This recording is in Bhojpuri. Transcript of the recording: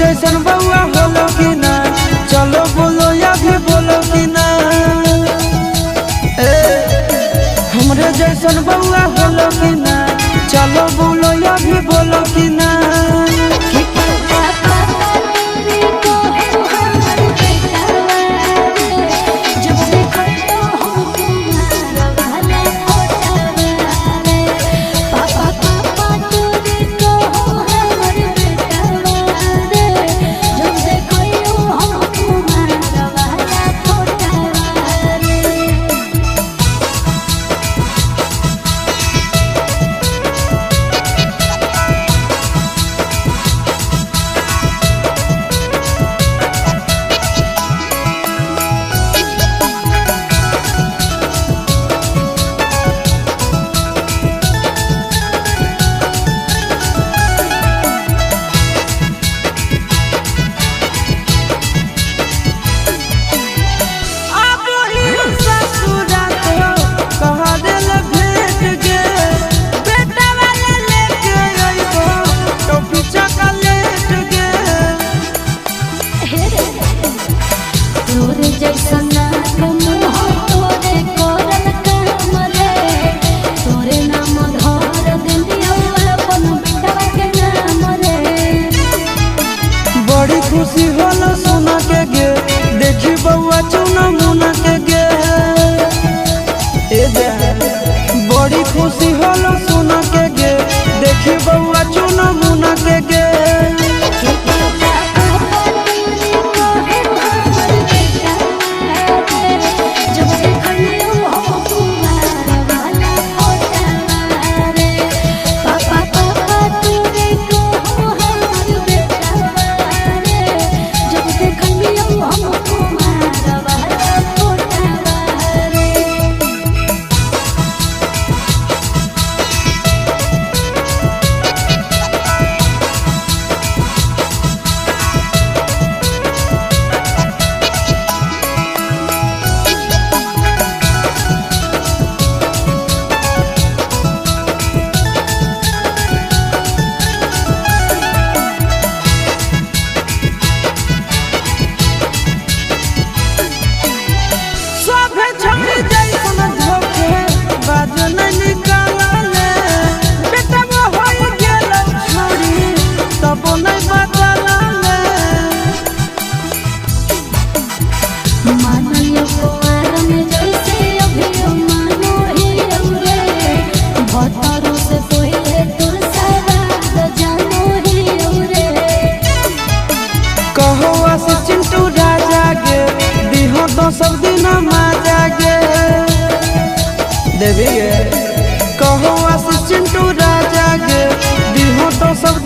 जैसन बउआ होलो कि ना, चलो बोलो या भी बोलो कि ना। हमरे जैसन बउआ होलो कि ना, चलो बोलो या भी बोलो कि ना। खुशी होला सोना के गे, देखी बउआ चुना मुना के गे। बड़ी खुशी होला सोना के गे, देखी बउआ चुना मुना के गे। सब दिन माजा गे देवी गे, कहो चिंटू राजा गे, दिहो तो सब